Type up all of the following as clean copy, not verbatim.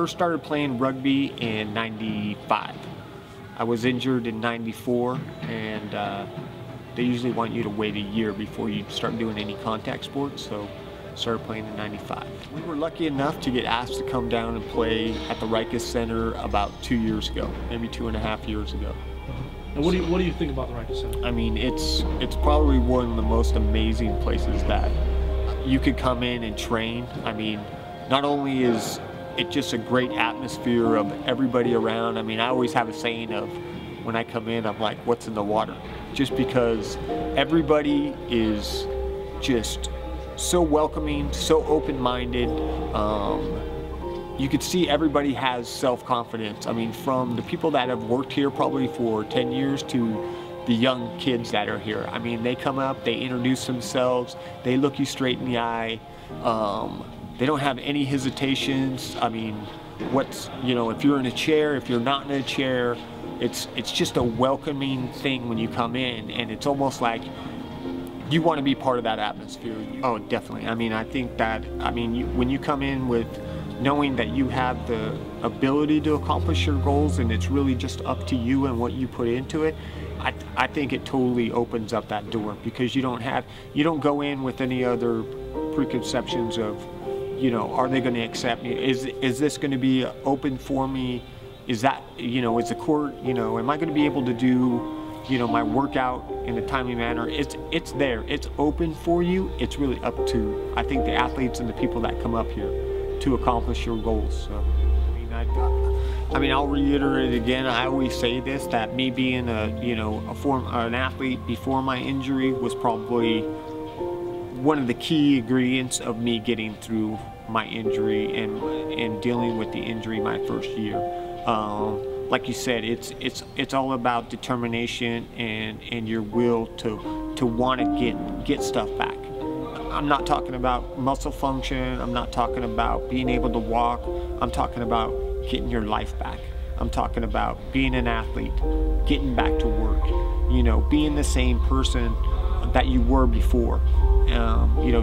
first started playing rugby in '95. I was injured in '94, and they usually want you to wait a year before you start doing any contact sports, so started playing in '95. We were lucky enough to get asked to come down and play at the Rikers Center about 2 years ago, maybe 2.5 years ago. And what do you think about the Rikers Center? I mean, it's probably one of the most amazing places that you could come in and train. I mean, not only is it just a great atmosphere of everybody around. I mean, I always have a saying of when I come in, I'm like, what's in the water? Just because everybody is just so welcoming, so open-minded. You could see everybody has self-confidence. I mean, from the people that have worked here probably for 10 years to the young kids that are here. I mean, they come up, they introduce themselves, they look you straight in the eye. They don't have any hesitations. I mean, if you're in a chair, if you're not in a chair, it's just a welcoming thing when you come in, and it's almost like you want to be part of that atmosphere. Oh, definitely. I mean, I think that, when you come in with knowing that you have the ability to accomplish your goals and it's really just up to you and what you put into it, I think it totally opens up that door, because you don't go in with any other preconceptions of, are they going to accept me? Is this going to be open for me? Is that, is the court, am I going to be able to do, my workout in a timely manner? It's there, it's open for you. It's really up to, I think, the athletes and the people that come up here to accomplish your goals. So, I'll reiterate again. I always say this, that me being an athlete before my injury was probably one of the key ingredients of me getting through my injury and dealing with the injury my first year. Like you said, it's all about determination and your will to want to get stuff back. I'm not talking about muscle function. I'm not talking about being able to walk. I'm talking about getting your life back. I'm talking about being an athlete, getting back to work, being the same person that you were before,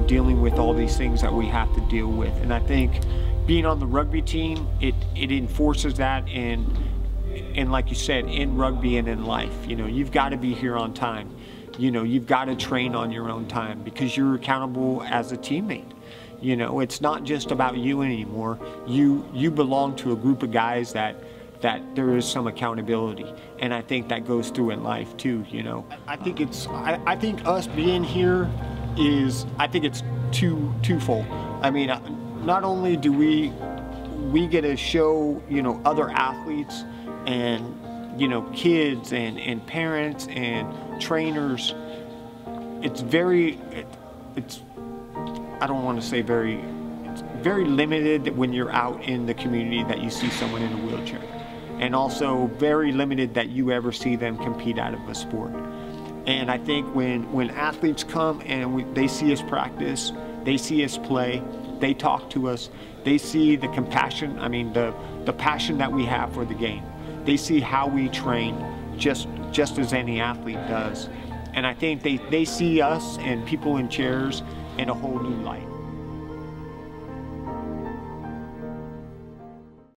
dealing with all these things that we have to deal with. And I think being on the rugby team, it enforces that, and like you said, in rugby and in life, you've got to be here on time. You've got to train on your own time, because you're accountable as a teammate. It's not just about you anymore. You belong to a group of guys that there is some accountability, and I think that goes through in life too. I think us being here it's twofold. I mean, not only do we get to show other athletes and kids and parents and trainers, it's I don't want to say it's very limited when you're out in the community that you see someone in a wheelchair, and also very limited that you ever see them compete out of a sport. And I think when athletes come and they see us practice, they see us play, they talk to us, they see the compassion, the passion that we have for the game. They see how we train just as any athlete does. And I think they see us and people in chairs in a whole new light.